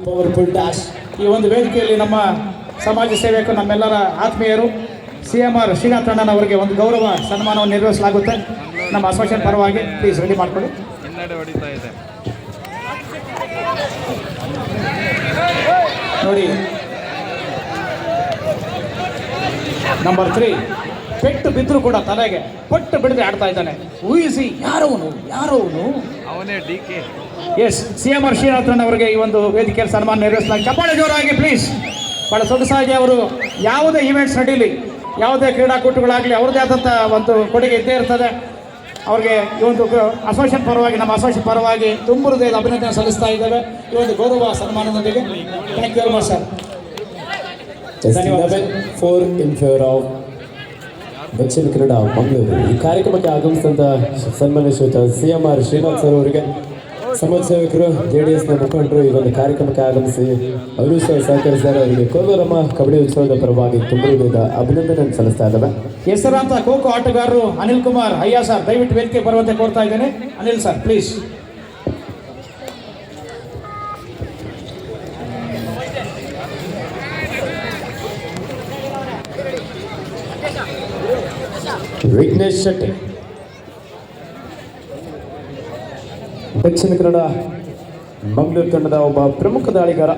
Powerful dash. ಈ ಒಂದು ವೇದಿಕೆಯಲ್ಲಿ ನಮ್ಮ ಸಮಾಜ ಸೇವಕರು ನಮ್ಮೆಲ್ಲರ ಆತ್ಮೀಯರು CMR ಶ್ರೀನಾಥ್ ಅಣ್ಣನವರಿಗೆ ಒಂದು ಗೌರವ ಸನ್ಮಾನವನ್ನು ನಿರ್ವಹಿಸಲಾಗುತ್ತೆ. ನಮ್ಮ ಅಸೋಸಿಯೇಷನ್ ಪರವಾಗಿ ಪ್ಲೀಸ್ ರೆಡಿ ಮಾಡಿಕೊಳ್ಳಿ. ನೋಡಿ ನಂಬರ್ 3 ಪೆಟ್ಟು ಬಿದ್ದರೂ ಕೂಡ ತಲೆಗೆ ಪಟ್ಟು ಬಿಡದೆ ಆಡ್ತಾ ಇದ್ದಾನೆ. ಊಹಿಸಿ ಯಾರವನು ಅವನೇ DK. ಎಸ್ CMR ಶ್ರೀನಾಥನ್ ಅವರಿಗೆ ಈ ಒಂದು ವೇದಿಕೆಯಲ್ಲಿ ಸನ್ಮಾನ ನೆರವೇರಿಸಲಾಗಿ ಚಪ್ಪಾಳೆ ಜೋರಾಗಿ ಪ್ಲೀಸ್. ಬಹಳ ಸೊಗಸಾಗಿ ಅವರು ಯಾವುದೇ ಈವೆಂಟ್ಸ್ ನಡೀಲಿ, ಯಾವುದೇ ಕ್ರೀಡಾಕೂಟಗಳಾಗಲಿ ಅವ್ರದ್ದೇ ಆದಂಥ ಒಂದು ಕೊಡುಗೆ ಇದ್ದೇ ಇರ್ತದೆ. ಅವ್ರಿಗೆ ಈ ಒಂದು ಅಸೋಸಿಯೇಷನ್ ಪರವಾಗಿ ನಮ್ಮ ಅಸೋಸಿಯೇಷನ್ ಪರವಾಗಿ ತುಂಬ ಹೃದಯದ ಅಭಿನಂದನೆ ಸಲ್ಲಿಸ್ತಾ ಇದ್ದೇವೆ ಈ ಒಂದು ಗೌರವ ಸನ್ಮಾನದೊಂದಿಗೆ. Thank you very much sir. ಧನ್ಯವಾದ. 4 in favor of ದಕ್ಷಿಣ ಕನ್ನಡ ಮಂಗಳೂರು. ಈ ಕಾರ್ಯಕ್ರಮಕ್ಕೆ ಆಗಮಿಸಿದಂಥ ಸನ್ಮಾನ್ಯ ಶ್ರೀಯುತ CMR ಶ್ರೀನಾಥ್ ಸರ್ ಅವರಿಗೆ ಸಮಾಜ ಸೇವಕರು JDSನ ಮುಖಂಡರು ಈ ಒಂದು ಕಾರ್ಯಕ್ರಮಕ್ಕೆ ಆಗಮಿಸಿ ಅವರು ಸಹ ಸಹಕರಿಸಿದ್ದಾರೆ. ಅವರಿಗೆ ಕೋಲಾರಮ್ಮ ಕಬಡ್ಡಿ ಉತ್ಸವದ ಪರವಾಗಿ ತುಂಬ ಹೃದಯದ ಅಭಿನಂದನೆ ಸಲ್ಲಿಸ್ತಾ ಇದ್ದಾವೆ. ಹೆಸರಾಂತ ಖೋಖೋ ಆಟಗಾರರು ಅನಿಲ್ ಕುಮಾರ್ ಅಯ್ಯ ಸರ್ ದಯವಿಟ್ಟು ವೇದಿಕೆ ಬರುವಂತೆ ಕೋರ್ತಾ ಇದ್ದೇನೆ. Anil sir please. ವಿಘ್ನೇಶ್ ಶೆಟ್ಟಿ ದಕ್ಷಿಣ ಕನ್ನಡ ಮಂಗಳೂರು ತಂಡದ ಒಬ್ಬ ಪ್ರಮುಖ ದಾಳಿಗಾರ.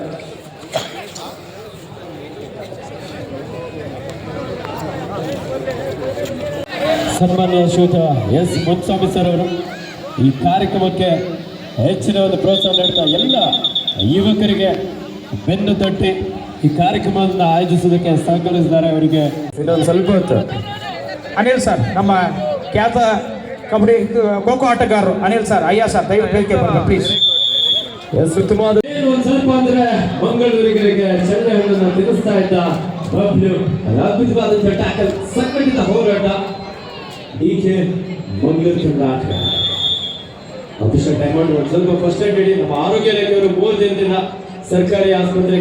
ಸನ್ಮಾನ್ಯ ಶ್ರೀಯುತ S ಮುನ್ಸ್ವಾಮಿ ಸರ್ ಅವರು ಈ ಕಾರ್ಯಕ್ರಮಕ್ಕೆ ಹೆಚ್ಚಿನ ಒಂದು ಪ್ರೋತ್ಸಾಹ ನೀಡ್ತಾ ಎಲ್ಲ ಯುವಕರಿಗೆ ಬೆನ್ನು ತಟ್ಟಿ ಈ ಕಾರ್ಯಕ್ರಮವನ್ನು ಆಯೋಜಿಸೋದಕ್ಕೆ ಸಹಕರಿಸಿದ್ದಾರೆ. ಅವರಿಗೆ ಇದೊಂದು ಸ್ವಲ್ಪ ಹೊತ್ತು ಅನಿಲ್ ಸರ್ ನಮ್ಮ ಖ್ಯಾತ ಕಬಡ್ಡಿ ಖೋಖೋ ಆಟಗಾರರು ಅನಿಲ್ ಸರ್ ಅಯ್ಯ ಸರ್ ದಯವಿಟ್ಟು ವೇದಿಕೆ ಬರಬೇಕು ಪ್ಲೀಸ್. ಉತ್ತಮವಾದ ಒಂದು ಸ್ವಲ್ಪ ಅಂದ್ರೆ ಮಂಗಳೂರಿಗರಿಗೆ ಚೆನ್ನೈಯನ್ನು ತಿಳಿಸ್ತಾ ಇದ್ದ ಬಬ್ಲು ಅದ್ಭುತವಾದಂಥ ಟ್ಯಾಕಲ್, ಸಂಘಟಿತ ಹೋರಾಟ. DK ಮಂಗಳೂರು ತಂಡ ಆಟ ಅಭಿಷೇಕ್ ಡೈಮಂಡ್ ಒಂದು ಸ್ವಲ್ಪ ಫಸ್ಟ್ ಏಡ್ ಹೇಳಿ ನಮ್ಮ ಆರೋಗ್ಯ ಇಲಾಖೆಯವರು 3 ದಿನದಿಂದ ಸರ್ಕಾರಿ ಆಸ್ಪತ್ರೆ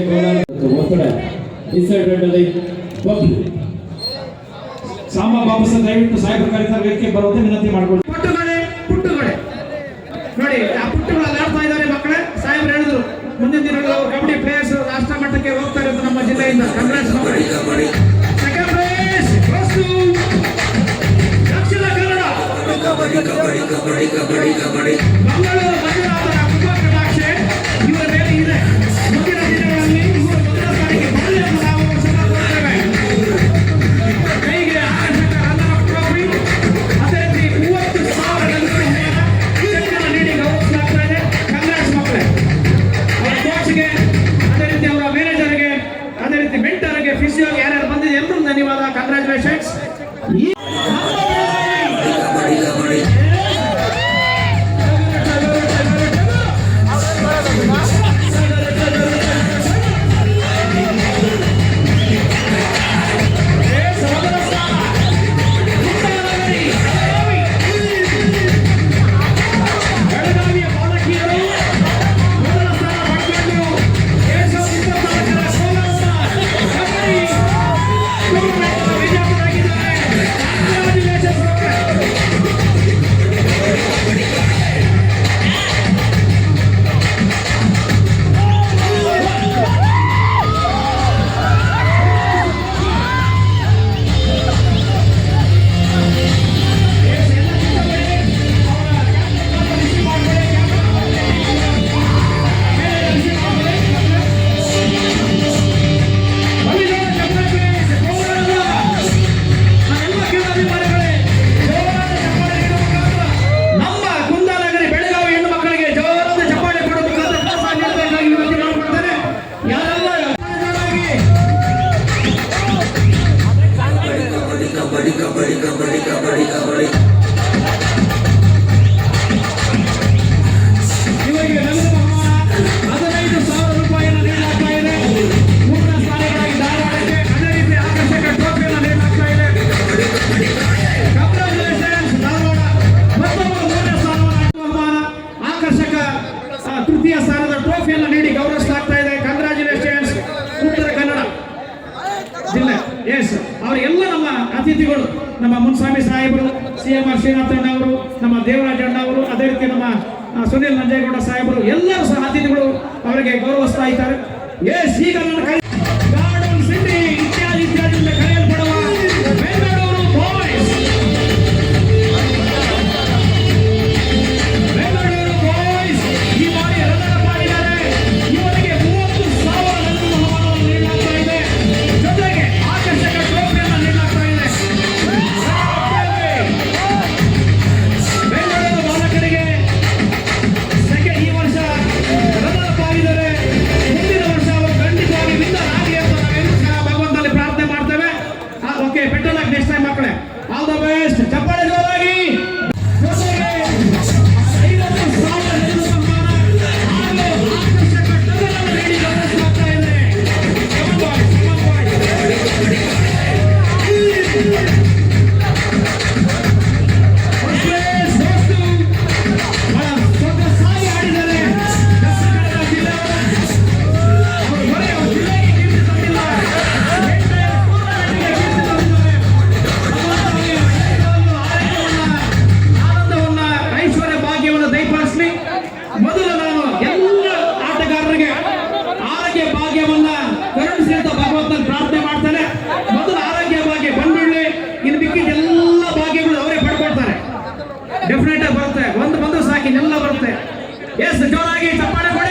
ಒತ್ತಡ ಡಿಸೈಡೆಡ್ಲಿ ಬಬ್ಲು ಸಾಮ ಬಾಬು ಸರ್ ದಯವಿಟ್ಟು ಸಾಹೇಬರು ಕರೀತಾರೆ ವೇದಿಕೆ ಬರುವಂತೆ ವಿನಂತಿ ಮಾಡಿಕೊಳ್ಳಿ. ಪುಟ್ಟುಗಳೇ ನೋಡಿ ಆ ಪುಟ್ಟುಗಳಲ್ಲಿ ಆಡ್ತಾ ಇದ್ದಾರೆ ಮಕ್ಕಳೇ. ಸಾಹೇಬರು ಹೇಳಿದ್ರು ಮುಂದಿನ ದಿನಗಳಲ್ಲಿ ಅವರು ಕಬಡ್ಡಿ ಪ್ಲೇಯರ್ಸ್ ರಾಷ್ಟ್ರ ಮಟ್ಟಕ್ಕೆ ಹೋಗ್ತಾರೆ ಅಂತ ನಮ್ಮ ಜಿಲ್ಲೆಯಿಂದ. ಕಂಗ್ರಾಟ್ಸ್ ಮಕ್ಕಳೇ. ಸೆಕೆಂಡ್ ಪ್ಲೇಸ್ ದಕ್ಷಿಣ ಕನ್ನಡ ಮಂಗಳೂರು ಮಂಜುನಾಥನ ಕುಮಾರ ಕಟಾಕ್ಷೆ ಇವರ ಮೇಲೆ ಇದೆ. ಮುಂದಿನ ದಿನಗಳಲ್ಲಿ ಇವರು ಮೊದಲ ಸಾರಿಗೆ ಬರಲಿ ಅಂತ ನಾವು ಶ್ರಮ ಕೊಡ್ತೇವೆ. ಕೈಗೆ ಆಕರ್ಷಕ ರನ್ನರ್ ಟ್ರೋಫಿ ಅದೇ ರೀತಿ 30,000 ಚೆಕ್ನ ನೀಡಿ ಗೌರವಿಸಲಾಗ್ತಾ ಇದೆ. ಕಂಗ್ರಾಟ್ಸ್ ಮಕ್ಕಳೇ. ಅವರ ಕೋಚ್ಗೆ ಅದೇ ರೀತಿ ಅವರ ಮ್ಯಾನೇಜರ್ಗೆ ಅದೇ ರೀತಿ ಮೆಂಟರ್ಗೆ ಫಿಸಿಯೋಗೆ ಯಾರ್ಯಾರು ಬಂದಿದೆ ಎಲ್ಲರೂ ಧನ್ಯವಾದ. ಕಂಗ್ರಾಚುಲೇಷನ್ಸ್. ತೃತೀಯ ಸ್ಥಾನದ ಟ್ರೋಫಿಯನ್ನು ನೀಡಿ ಗೌರವಿಸಲಾಗ್ತಾ ಇದೆ. ಕಂಗ್ರಾಚುಲೇಷನ್ಸ್ ಉತ್ತರ ಕನ್ನಡ ಜಿಲ್ಲೆ. ಎಸ್ ಅವರೆಲ್ಲ ನಮ್ಮ ಅತಿಥಿಗಳು, ನಮ್ಮ ಮುನ್ಸ್ವಾಮಿ ಸಾಹೇಬರು, CMR ಶ್ರೀನಾಥ್ ಅಣ್ಣ ಅವರು, ನಮ್ಮ ದೇವರಾಜ ಅಣ್ಣ ಅವರು, ಅದೇ ರೀತಿ ನಮ್ಮ ಸುನಿಲ್ ನಂಜೇಗೌಡ ಸಾಹೇಬರು, ಎಲ್ಲರೂ ಸಹ ಅತಿಥಿಗಳು ಅವರಿಗೆ ಗೌರವಿಸ್ತಾ ಇದ್ದಾರೆ. ಎಸ್, ಈಗ ನನ್ನ ಕೈ ಗಾರ್ಡನ್ ಸಿಟಿ ಇತ್ಯಾದಿ ಇತ್ಯಾದಿಯಿಂದ ಕರೆಯಲ್ಪಡುವ ಬೆಂಗಳೂರು ಬಾಯ್ಸ್, ಬೆಂಗಳೂರು ಬಾಯ್ಸ್ ಈ ಬಾರಿ ರನ್ನರ್ ಮಾಡಿದ್ದಾರೆ. ಇವರಿಗೆ 30,000 ಬಹುಮಾನವನ್ನು ನೀಡಲಾಗ್ತಾ ಇದೆ. ಜೊತೆಗೆ ಆಕರ್ಷಕ ಟ್ರೋಫಿಯನ್ನು ನೀಡಲಾಗ್ತಾ ಇದೆ. ಬೆಂಗಳೂರು ಬಾಲಕರಿಗೆ ಈ ವರ್ಷ ರನ್ನರ್ ಆಗಿದ್ದಾರೆ. ಮುಂದಿನ ವರ್ಷ ಅವರು ಖಂಡಿತವಾಗಿ ವಿನ್ನರ್ ಆಗಲಿ ಅಂತ ನಾವೆಲ್ಲರೂ ಸಹ ಭಗವಂತನಲ್ಲಿ ಪ್ರಾರ್ಥನೆ ಮಾಡ್ತೇವೆ. Okay, better luck next time ಮಕ್ಕಳೇ. All the best. ಚಪ್ಪಾಳೆ ಜೋರಾಗಿ. ಜೊತೆಗೆ 50,000 ನೆರವು ಸನ್ಮಾನ ಹಾಗೂ ಆಕರ್ಷಕ ಟಗರನ್ನು ನೀಡಿ ಗೌರವಿಸಲಾಗ್ತಾ ಇದೆ. Come on boys, come on boys. First place goes to ಬಹಳ ಸೊಗಸಾಗಿ ಆಡಿದ್ದಾರೆ. ದಕ್ಷಿಣ ಕನ್ನಡ ಜಿಲ್ಲೆಯವರು. ಅವರು ಬರೀ ಅವ್ರ ಜಿಲ್ಲೆಗೆ ಕೀರ್ತಿ ತಂದಿಲ್ಲ, entire ಟೂರ್ನಮೆಂಟ್ಗೆ ಕೀರ್ತಿ ತಂದಿದ್ದಾರೆ. ಭಗವಂತನಿಗೆ ಖಂಡಿತವಾಗಿಯೂ ಆನಂದವನ್ನ, ಐಶ್ವರ್ಯ ಭಾಗ್ಯವನ್ನು ದಯಪಾಲಿಸಲಿ. ಮೊದಲು ನಾನು ಎಲ್ಲ ಆಟಗಾರರಿಗೆ ಆರೋಗ್ಯ ಭಾಗ್ಯವನ್ನ ಕರುಣಿಸಿ ಅಂತ ಭಗವಂತನ ಪ್ರಾರ್ಥನೆ ಮಾಡ್ತಾನೆ. ಮೊದಲು ಆರೋಗ್ಯ ಭಾಗ್ಯ ಬಂದ್ಬಿಡ್ಲಿ, ಇನ್ನು ಮಿಕ್ಕಿದ ಎಲ್ಲ ಭಾಗ್ಯಗಳು ಅವರೇ ಪಡ್ಕೊಳ್ತಾರೆ. ಡೆಫಿನೆಟ್ ಆಗಿ ಬರುತ್ತೆ, ಒಂದು ಬಂದು ಸಾಕಿ ಎಲ್ಲ ಬರುತ್ತೆ. ಎಸ್, ಜೋರಾಗಿ ಚಪ್ಪಾಳೆ ಕೊಡಿ.